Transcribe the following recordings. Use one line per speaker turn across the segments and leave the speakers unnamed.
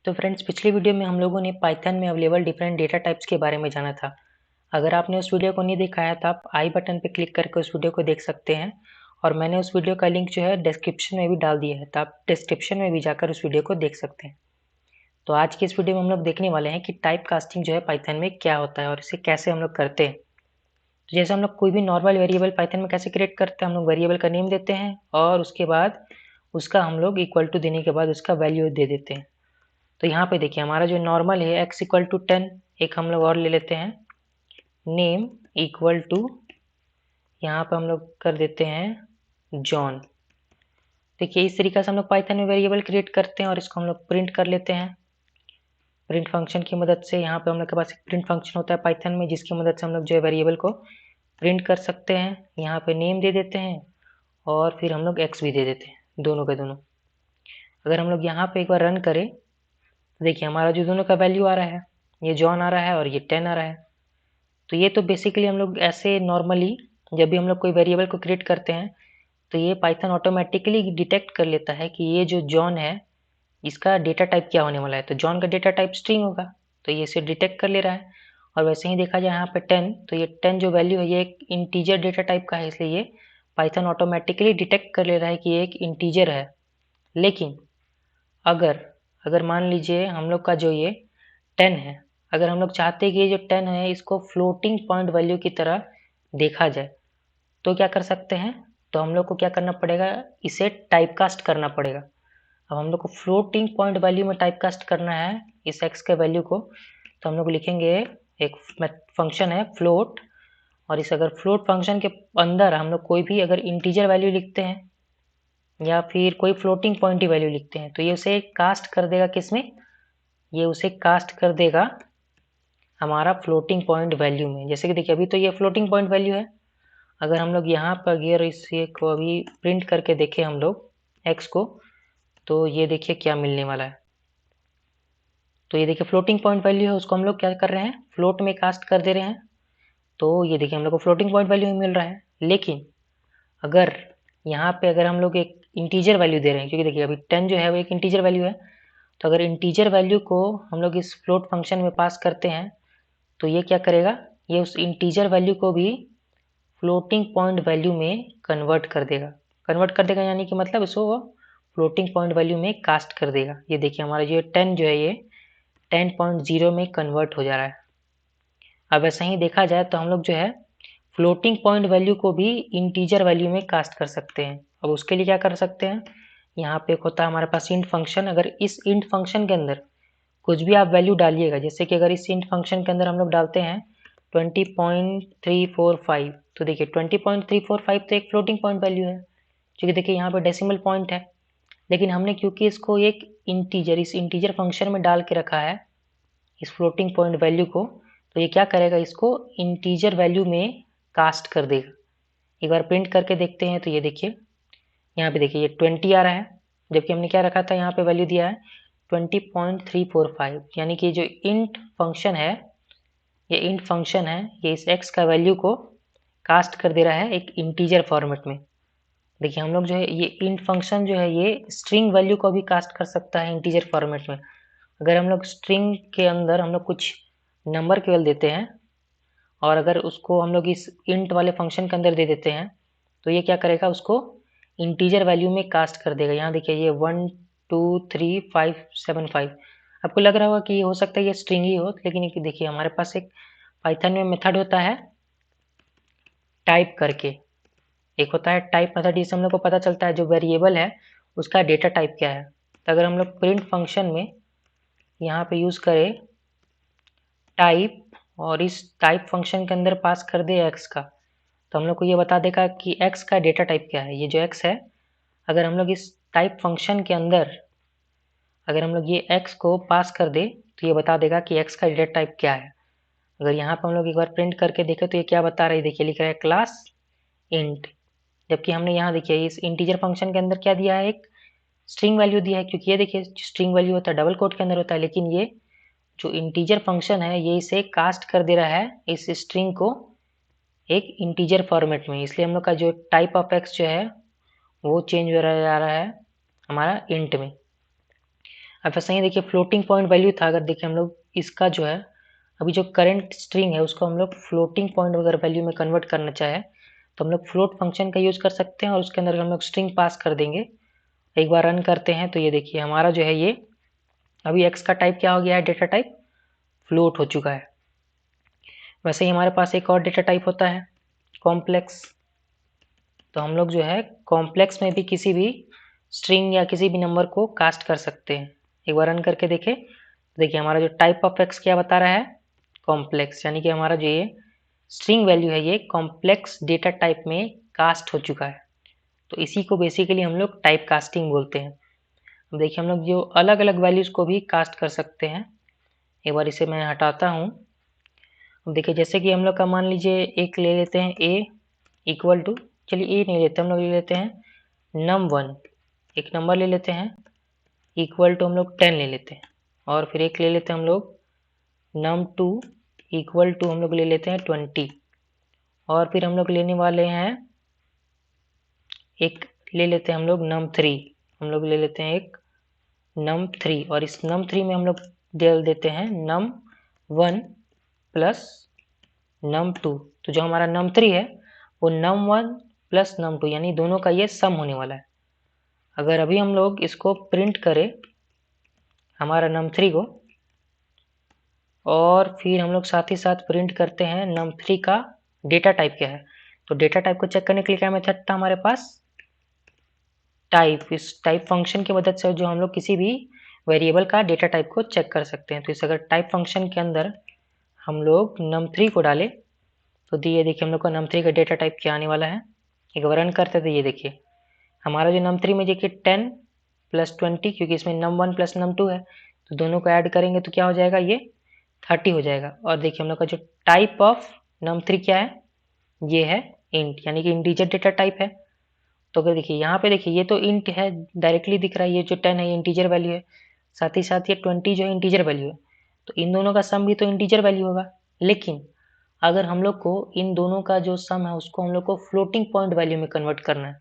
तो फ्रेंड्स, पिछली वीडियो में हम लोगों ने पाइथन में अवेलेबल डिफरेंट डेटा टाइप्स के बारे में जाना था। अगर आपने उस वीडियो को नहीं देखा है तो आप आई बटन पर क्लिक करके उस वीडियो को देख सकते हैं, और मैंने उस वीडियो का लिंक जो है डिस्क्रिप्शन में भी डाल दिया है, तो आप डिस्क्रिप्शन में भी जाकर उस वीडियो को देख सकते हैं। तो आज की इस वीडियो में हम लोग देखने वाले हैं कि टाइप कास्टिंग जो है पाइथन में क्या होता है और इसे कैसे हम लोग करते हैं। तो जैसे हम लोग कोई भी नॉर्मल वेरिएबल पाइथन में कैसे क्रिएट करते हैं, हम लोग वेरिएबल का नेम देते हैं और उसके बाद उसका हम लोग इक्वल टू देने के बाद उसका वैल्यू दे देते हैं। तो यहाँ पे देखिए हमारा जो नॉर्मल है x इक्वल टू 10, एक हम लोग और ले लेते हैं नेम इक्वल टू, यहाँ पे हम लोग कर देते हैं जॉन। देखिए इस तरीके से हम लोग पाइथन में वेरिएबल क्रिएट करते हैं और इसको हम लोग प्रिंट कर लेते हैं प्रिंट फंक्शन की मदद से। यहाँ पे हम लोग के पास एक प्रिंट फंक्शन होता है पाइथन में, जिसकी मदद से हम लोग जो है वेरिएबल को प्रिंट कर सकते हैं। यहाँ पे नेम दे देते हैं और फिर हम लोग x भी दे देते हैं, दोनों के दोनों। अगर हम लोग यहाँ पे एक बार रन करें तो देखिए हमारा जो दोनों का वैल्यू आ रहा है, ये जॉन आ रहा है और ये 10 आ रहा है। तो ये तो बेसिकली हम लोग ऐसे नॉर्मली जब भी हम लोग कोई वेरिएबल को क्रिएट करते हैं तो ये पाइथन ऑटोमेटिकली डिटेक्ट कर लेता है कि ये जो जॉन है इसका डेटा टाइप क्या होने वाला है। तो जॉन का डेटा टाइप स्ट्रिंग होगा, तो ये इसे डिटेक्ट कर ले रहा है। और वैसे ही देखा जाए यहाँ पे 10, तो ये 10 जो वैल्यू है ये एक इंटीजर डेटा टाइप का है, इसलिए ये पाइथन ऑटोमेटिकली डिटेक्ट कर ले रहा है कि ये एक इंटीजर है। लेकिन अगर अगर मान लीजिए हम लोग का जो ये 10 है, अगर हम लोग चाहते हैं कि ये जो 10 है इसको फ्लोटिंग पॉइंट वैल्यू की तरह देखा जाए, तो क्या कर सकते हैं, तो हम लोग को क्या करना पड़ेगा, इसे टाइपकास्ट करना पड़ेगा। अब हम लोग को फ्लोटिंग पॉइंट वैल्यू में टाइपकास्ट करना है इस x के वैल्यू को, तो हम लोग लिखेंगे एक फंक्शन है फ्लोट, और इस अगर फ्लोट फंक्शन के अंदर हम लोग कोई भी अगर इंटीजर वैल्यू लिखते हैं या फिर कोई फ्लोटिंग पॉइंट ही वैल्यू लिखते हैं तो ये उसे कास्ट कर देगा किसमें, ये उसे कास्ट कर देगा हमारा फ्लोटिंग पॉइंट वैल्यू में। जैसे कि देखिए अभी तो ये फ्लोटिंग पॉइंट वैल्यू है, अगर हम लोग यहाँ पर अगर इसे को अभी प्रिंट करके देखें हम लोग x को, तो ये देखिए क्या मिलने वाला है। तो ये देखिए फ्लोटिंग पॉइंट वैल्यू है, उसको हम लोग क्या कर रहे हैं, फ्लोट में कास्ट कर दे रहे हैं। तो ये देखिए हम लोग को फ्लोटिंग पॉइंट वैल्यू में मिल रहा है। लेकिन अगर यहाँ पे अगर हम लोग एक इंटीजर वैल्यू दे रहे हैं, क्योंकि देखिए अभी 10 जो है वो एक इंटीजर वैल्यू है, तो अगर इंटीजर वैल्यू को हम लोग इस फ्लोट फंक्शन में पास करते हैं तो ये क्या करेगा, ये उस इंटीजर वैल्यू को भी फ्लोटिंग पॉइंट वैल्यू में कन्वर्ट कर देगा। कन्वर्ट कर देगा यानी कि मतलब इसको वो फ्लोटिंग पॉइंट वैल्यू में कास्ट कर देगा। ये देखिए हमारा जो 10 जो है ये 10.0 में कन्वर्ट हो जा रहा है। अब ऐसा ही देखा जाए तो हम लोग जो है फ्लोटिंग पॉइंट वैल्यू को भी इंटीजर वैल्यू में कास्ट कर सकते हैं। अब उसके लिए क्या कर सकते हैं, यहाँ पे एक होता है हमारे पास इंट फंक्शन। अगर इस इंट फंक्शन के अंदर कुछ भी आप वैल्यू डालिएगा, जैसे कि अगर इस इंट फंक्शन के अंदर हम लोग डालते हैं 20.345, तो देखिए 20.345 तो एक फ्लोटिंग पॉइंट वैल्यू है, क्योंकि देखिए यहाँ पे डेसिमल पॉइंट है। लेकिन हमने क्योंकि इसको एक इंटीजर, इस इंटीजर फंक्शन में डाल के रखा है इस फ्लोटिंग पॉइंट वैल्यू को, तो ये क्या करेगा, इसको इंटीजर वैल्यू में कास्ट कर देगा। एक बार प्रिंट करके देखते हैं तो ये देखिए यहाँ पे देखिए ये 20 आ रहा है, जबकि हमने क्या रखा था, यहाँ पे वैल्यू दिया है 20.345, यानी कि जो इंट फंक्शन है, ये इंट फंक्शन है, ये इस x का वैल्यू को कास्ट कर दे रहा है एक इंटीजर फॉर्मेट में। देखिए हम लोग जो है ये इंट फंक्शन जो है ये स्ट्रिंग वैल्यू को भी कास्ट कर सकता है इंटीजर फॉर्मेट में। अगर हम लोग स्ट्रिंग के अंदर हम लोग कुछ नंबर केवल देते हैं और अगर उसको हम लोग इस इंट वाले फंक्शन के अंदर दे देते हैं तो ये क्या करेगा, उसको इंटीजर वैल्यू में कास्ट कर देगा। यहाँ देखिए ये 1235575, आपको लग रहा होगा कि ये हो सकता है ये स्ट्रिंग ही हो, लेकिन देखिए हमारे पास एक पाइथन में मेथड होता है टाइप करके, एक होता है टाइप मेथड, जिससे हम लोग को पता चलता है जो वेरिएबल है उसका डेटा टाइप क्या है। तो अगर हम लोग प्रिंट फंक्शन में यहाँ पे यूज़ करें टाइप और इस टाइप फंक्शन के अंदर पास कर दे x का, तो हम लोग को ये बता देगा कि x का डेटा टाइप क्या है। ये जो x है, अगर हम लोग इस टाइप फंक्शन के अंदर अगर हम लोग ये x को पास कर दे तो ये बता देगा कि x का डेटा टाइप क्या है। अगर यहाँ पर हम लोग एक बार प्रिंट करके देखें तो ये क्या बता रहा है, देखिए लिख रहा है क्लास इंट, जबकि हमने यहाँ देखिए इस इंटीजर फंक्शन के अंदर क्या दिया है, एक स्ट्रिंग वैल्यू दिया है, क्योंकि ये देखिए स्ट्रिंग वैल्यू होता है डबल कोट के अंदर होता है, लेकिन ये जो इंटीजर फंक्शन है ये इसे कास्ट कर दे रहा है इस स्ट्रिंग को एक इंटीजर फॉर्मेट में। इसलिए हम लोग का जो टाइप ऑफ एक्स जो है वो चेंज हो रहा जा रहा है हमारा इंट में। अब ऐसा ही देखिए फ्लोटिंग पॉइंट वैल्यू था, अगर देखिए हम लोग इसका जो है अभी जो करंट स्ट्रिंग है उसको हम लोग फ्लोटिंग पॉइंट अगर वैल्यू में कन्वर्ट करना चाहे तो हम लोग फ्लोट फंक्शन का यूज़ कर सकते हैं और उसके अंदर हम लोग स्ट्रिंग पास कर देंगे। एक बार रन करते हैं तो ये देखिए हमारा जो है ये अभी x का टाइप क्या हो गया है, डेटा टाइप फ्लोट हो चुका है। वैसे ही हमारे पास एक और डेटा टाइप होता है कॉम्प्लेक्स। तो हम लोग जो है कॉम्प्लेक्स में भी किसी भी स्ट्रिंग या किसी भी नंबर को कास्ट कर सकते हैं। एक बार रन करके देखें तो देखिए हमारा जो टाइप ऑफ एक्स क्या बता रहा है, कॉम्प्लेक्स, यानी कि हमारा जो ये स्ट्रिंग वैल्यू है ये कॉम्प्लेक्स डेटा टाइप में कास्ट हो चुका है। तो इसी को बेसिकली हम लोग टाइप कास्टिंग बोलते हैं। अब देखिए हम लोग जो अलग अलग वैल्यूज़ को भी कास्ट कर सकते हैं। एक बार इसे मैं हटाता हूँ। अब देखिए जैसे कि हम लोग का मान लीजिए एक ले लेते हैं a इक्वल टू, चलिए a नहीं लेते, हम लोग ले लेते हैं num1, एक नंबर ले लेते हैं इक्वल टू हम लोग 10 ले लेते हैं, और फिर एक ले लेते हैं हम लोग num2 इक्वल टू हम लोग ले लेते हैं 20, और फिर हम लोग लेने वाले हैं एक ले लेते हैं हम लोग num3, हम लोग ले लेते हैं एक num3, और इस num3 में हम लोग डाल देते हैं num1 प्लस num2। तो जो हमारा num3 है वो num1 प्लस num2 यानी दोनों का ये सम होने वाला है। अगर अभी हम लोग इसको प्रिंट करें हमारा num3 को, और फिर हम लोग साथ ही साथ प्रिंट करते हैं num3 का डेटा टाइप क्या है, तो डेटा टाइप को चेक करने के लिए क्या मेथड था हमारे पास, टाइप। इस टाइप फंक्शन की मदद से जो हम लोग किसी भी वेरिएबल का डेटा टाइप को चेक कर सकते हैं। तो इस अगर टाइप फंक्शन के अंदर हम लोग num3 को डालें तो ये देखिए हम लोग का num3 का डेटा टाइप क्या आने वाला है। एक बार रन करते तो ये देखिए हमारा जो num3 में देखिए 10 प्लस 20, क्योंकि इसमें num1 प्लस num2 है तो दोनों को ऐड करेंगे तो क्या हो जाएगा, ये 30 हो जाएगा। और देखिए हम लोग का जो टाइप ऑफ num3 क्या है, ये है इंट, यानी कि इंटीजर डेटा टाइप है। तो अगर देखिए यहाँ पे देखिए ये तो इंट है, डायरेक्टली दिख रहा है, ये जो 10 है ये इंटीजर वैल्यू है, साथ ही साथ ये 20 जो है इंटीजर वैल्यू है, तो इन दोनों का सम भी तो इंटीजर वैल्यू होगा। लेकिन अगर हम लोग को इन दोनों का जो सम है उसको हम लोग को फ्लोटिंग पॉइंट वैल्यू में कन्वर्ट करना है,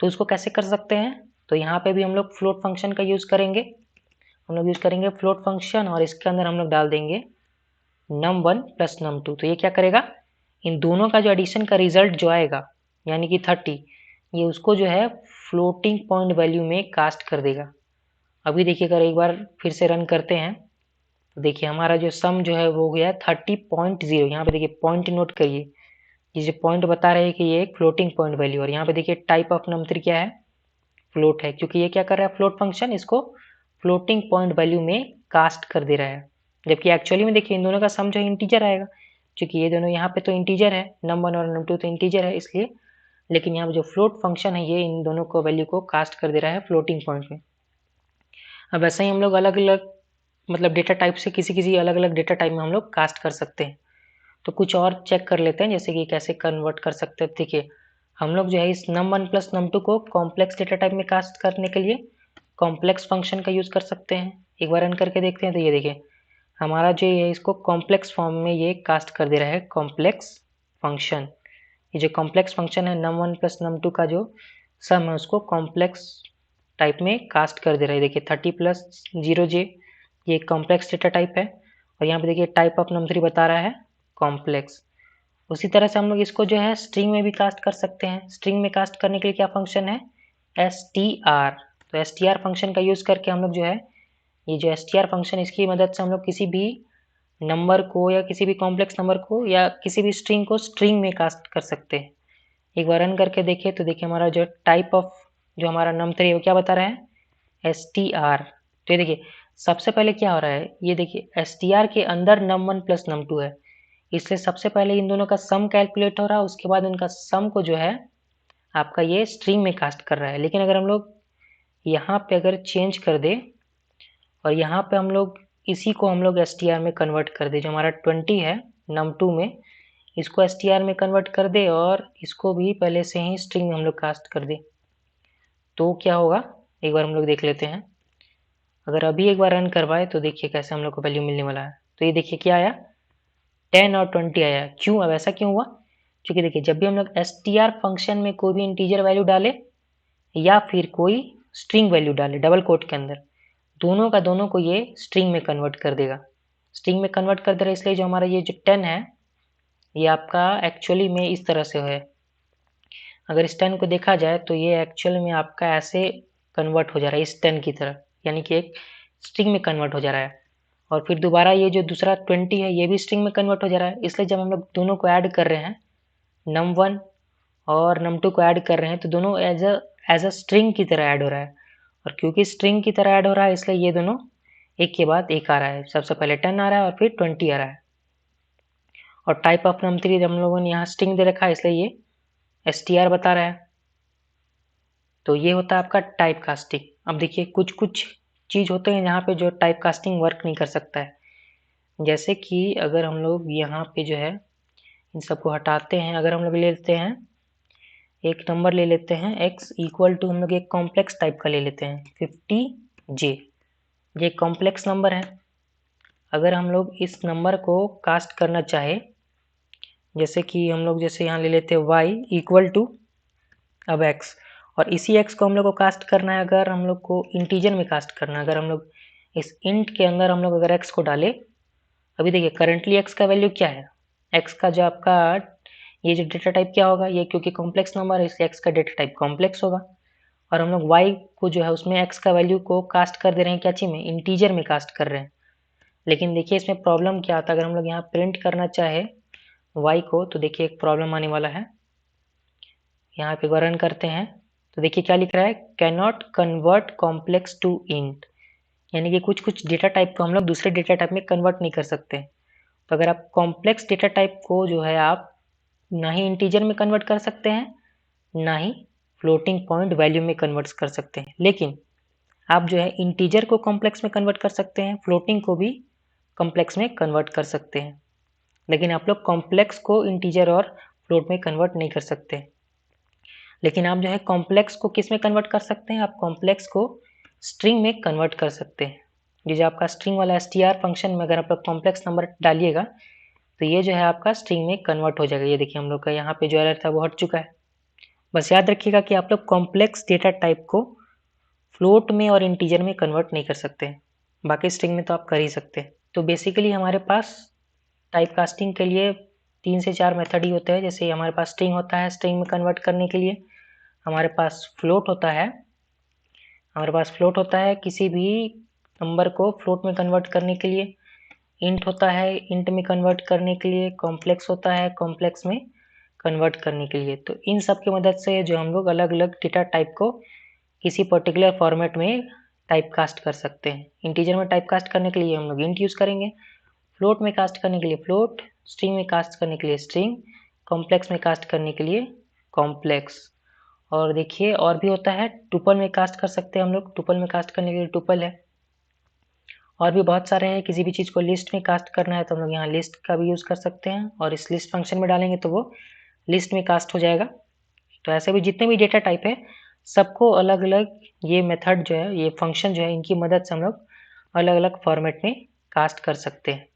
तो उसको कैसे कर सकते हैं, तो यहाँ पे भी हम लोग फ्लोट फंक्शन का यूज़ करेंगे। हम लोग यूज़ करेंगे फ्लोट फंक्शन और इसके अंदर हम लोग डाल देंगे num1 प्लस num2। तो ये क्या करेगा, इन दोनों का जो एडिशन का रिजल्ट जो आएगा यानी कि 30, ये उसको जो है फ्लोटिंग पॉइंट वैल्यू में कास्ट कर देगा। अभी देखिए अगर एक बार फिर से रन करते हैं तो देखिए हमारा जो सम जो है वो हो गया 30.0। यहाँ पे देखिए पॉइंट नोट करिए, ये जो पॉइंट बता रहे हैं कि ये एक फ्लोटिंग पॉइंट वैल्यू, और यहाँ पे देखिए टाइप ऑफ num3 क्या है, फ्लोट है, क्योंकि ये क्या कर रहा है फ्लोट फंक्शन इसको फ्लोटिंग पॉइंट वैल्यू में कास्ट कर दे रहा है। जबकि एक्चुअली में देखिए इन दोनों का सम जो है इंटीजर आएगा, क्योंकि ये दोनों यहाँ पे तो इंटीजर है, num1 और num2 तो इंटीजर है इसलिए, लेकिन यहाँ पे जो फ्लोट फंक्शन है ये इन दोनों को वैल्यू को कास्ट कर दे रहा है फ्लोटिंग पॉइंट में। अब ऐसे ही हम लोग अलग अलग मतलब डेटा टाइप से किसी किसी अलग अलग डेटा टाइप में हम लोग कास्ट कर सकते हैं। तो कुछ और चेक कर लेते हैं जैसे कि कैसे कन्वर्ट कर सकते हैं। देखिए हम लोग जो है इस num1 प्लस num2 को कॉम्प्लेक्स डेटा टाइप में कास्ट करने के लिए कॉम्प्लेक्स फंक्शन का यूज़ कर सकते हैं। एक बार रन करके देखते हैं तो ये देखिए हमारा जो ये इसको कॉम्प्लेक्स फॉर्म में ये कास्ट कर दे रहा है कॉम्प्लेक्स फंक्शन। ये जो कॉम्प्लेक्स फंक्शन है num1 प्लस num2 का जो सम है उसको कॉम्प्लेक्स टाइप में कास्ट कर दे रहा है। देखिए 30 प्लस 0j ये कॉम्प्लेक्स डेटा टाइप है, और यहाँ पे देखिए टाइप ऑफ num3 बता रहा है कॉम्प्लेक्स। उसी तरह से हम लोग इसको जो है स्ट्रिंग में भी कास्ट कर सकते हैं। स्ट्रिंग में कास्ट करने के लिए क्या फंक्शन है, str। तो str फंक्शन का यूज़ करके हम लोग जो है ये जो str फंक्शन इसकी मदद से हम लोग किसी भी नंबर को या किसी भी कॉम्प्लेक्स नंबर को या किसी भी स्ट्रिंग को स्ट्रिंग में कास्ट कर सकते हैं। एक बार रन करके देखिए तो देखिए हमारा जो टाइप ऑफ जो हमारा num3 है वो क्या बता रहा है, str। तो ये देखिए सबसे पहले क्या हो रहा है, ये देखिए str के अंदर num1 प्लस num2 है, इसलिए सबसे पहले इन दोनों का सम कैलकुलेट हो रहा है, उसके बाद उनका सम को जो है आपका ये स्ट्रिंग में कास्ट कर रहा है। लेकिन अगर हम लोग यहाँ पे अगर चेंज कर दे और यहाँ पे हम लोग इसी को हम लोग str में कन्वर्ट कर दे, जो हमारा 20 है num2 में इसको str में कन्वर्ट कर दे और इसको भी पहले से ही स्ट्रिंग में हम लोग कास्ट कर दे, तो क्या होगा एक बार हम लोग देख लेते हैं। अगर अभी एक बार रन करवाए तो देखिए कैसे हम लोग को वैल्यू मिलने वाला है। तो ये देखिए क्या आया, 10 और 20 आया। क्यों, अब ऐसा क्यों हुआ, क्योंकि देखिए जब भी हम लोग str फंक्शन में कोई भी इंटीजर वैल्यू डाले या फिर कोई स्ट्रिंग वैल्यू डाले डबल कोट के अंदर, दोनों का दोनों को ये स्ट्रिंग में कन्वर्ट कर देगा। स्ट्रिंग में कन्वर्ट कर दे रहा है, इसलिए जो हमारा ये जो 10 है ये आपका एक्चुअली में इस तरह से है। अगर इस 10 को देखा जाए तो ये एक्चुअल में आपका ऐसे कन्वर्ट हो जा रहा है इस 10 की तरह, यानी कि एक स्ट्रिंग में कन्वर्ट हो जा रहा है। और फिर दोबारा ये जो दूसरा 20 है ये भी स्ट्रिंग में कन्वर्ट हो जा रहा है। इसलिए जब हम लोग दोनों को ऐड कर रहे हैं, num1 और num2 को ऐड कर रहे हैं, तो दोनों एज अ स्ट्रिंग की तरह ऐड हो रहा है। और क्योंकि स्ट्रिंग की तरह ऐड हो रहा है, इसलिए ये दोनों एक के बाद एक आ रहा है। सबसे पहले 10 आ रहा है और फिर 20 आ रहा है। और टाइप ऑफ num3 हम लोगों ने यहाँ स्ट्रिंग दे रखा है, इसलिए ये str बता रहा है। तो ये होता है आपका टाइप कास्टिंग। अब देखिए कुछ कुछ चीज़ होते हैं जहाँ पे जो टाइप कास्टिंग वर्क नहीं कर सकता है। जैसे कि अगर हम लोग यहाँ पे जो है इन सबको हटाते हैं, अगर हम लोग ले लेते हैं एक नंबर ले लेते हैं x इक्वल टू, हम लोग एक कॉम्प्लेक्स टाइप का ले लेते हैं 50j। ये कॉम्प्लेक्स नंबर है। अगर हम लोग इस नंबर को कास्ट करना चाहे, जैसे कि हम लोग जैसे यहाँ ले लेते हैं y इक्वल टू अब x, और इसी x को हम लोग को कास्ट करना है, अगर हम लोग को इंटीजर में कास्ट करना है। अगर हम लोग इस इंट के अंदर हम लोग अगर x को डाले, अभी देखिए करंटली x का वैल्यू क्या है, x का जो आपका ये जो डेटा टाइप क्या होगा, ये क्योंकि कॉम्प्लेक्स नंबर है इसलिए x का डेटा टाइप कॉम्प्लेक्स होगा। और हम लोग y को जो है उसमें x का वैल्यू को कास्ट कर दे रहे हैं क्या चीज़ में, इंटीजर में कास्ट कर रहे हैं। लेकिन देखिए इसमें प्रॉब्लम क्या आता है, अगर हम लोग यहाँ प्रिंट करना चाहे y को, तो देखिए एक प्रॉब्लम आने वाला है। यहाँ पे रन करते हैं तो देखिए क्या लिख रहा है, can not convert complex to int, यानी कि कुछ कुछ डेटा टाइप को हम लोग दूसरे डेटा टाइप में कन्वर्ट नहीं कर सकते। तो अगर आप कॉम्प्लेक्स डेटा टाइप को जो है आप ना ही इंटीजर में कन्वर्ट कर सकते हैं, ना ही फ्लोटिंग पॉइंट वैल्यू में कन्वर्ट कर सकते हैं, लेकिन आप जो है इंटीजर को कॉम्प्लेक्स में कन्वर्ट कर सकते हैं, फ्लोटिंग को भी कॉम्प्लेक्स में कन्वर्ट कर सकते हैं। लेकिन आप लोग कॉम्प्लेक्स को इंटीजर और फ्लोट में कन्वर्ट नहीं कर सकते। लेकिन आप जो है कॉम्प्लेक्स को किस में कन्वर्ट कर सकते हैं, आप कॉम्प्लेक्स को स्ट्रिंग में कन्वर्ट कर सकते हैं। ये जो आपका स्ट्रिंग वाला str फंक्शन में अगर आप लोग कॉम्प्लेक्स नंबर डालिएगा तो ये जो है आपका स्ट्रिंग में कन्वर्ट हो जाएगा। ये देखिए हम लोग का यहाँ पे जो एरर था वो हट चुका है। बस याद रखिएगा कि आप लोग कॉम्प्लेक्स डेटा टाइप को फ्लोट में और इंटीजर में कन्वर्ट नहीं कर सकते, बाकी स्ट्रिंग में तो आप कर ही सकते हैं। तो बेसिकली हमारे पास टाइप कास्टिंग के लिए 3 से 4 मेथड ही होते हैं। जैसे हमारे पास स्ट्रिंग होता है, स्ट्रिंग में कन्वर्ट करने के लिए हमारे पास फ्लोट होता है, किसी भी नंबर को फ्लोट में कन्वर्ट करने के लिए। इंट होता है, इंट में कन्वर्ट करने के लिए। कॉम्प्लेक्स होता है, कॉम्प्लेक्स में कन्वर्ट करने के लिए। तो इन सब की मदद से जो हम लोग अलग अलग डेटा टाइप को किसी पर्टिकुलर फॉर्मेट में टाइप कास्ट कर सकते हैं। इंटीजर में टाइप कास्ट करने के लिए हम लोग इंट यूज़ करेंगे, फ्लोट में कास्ट करने के लिए फ्लोट, स्ट्रिंग में कास्ट करने के लिए स्ट्रिंग, कॉम्प्लेक्स में कास्ट करने के लिए कॉम्प्लेक्स। और देखिए और भी होता है, टुपल में कास्ट कर सकते हैं हम लोग, टुपल में कास्ट करने के लिए टुपल है। और भी बहुत सारे हैं, किसी भी चीज़ को लिस्ट में कास्ट करना है तो हम लोग यहाँ लिस्ट का भी यूज़ कर सकते हैं, और इस लिस्ट फंक्शन में डालेंगे तो वो लिस्ट में कास्ट हो जाएगा। तो ऐसे भी जितने भी डेटा टाइप है सबको अलग अलग ये मेथड जो है, ये फंक्शन जो है, इनकी मदद से हम लोग अलग अलग फॉर्मेट में कास्ट कर सकते हैं।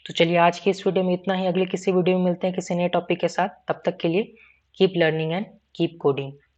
तो चलिए आज की इस वीडियो में इतना ही। अगले किसी वीडियो में मिलते हैं किसी नए टॉपिक के साथ। तब तक के लिए keep learning and keep coding.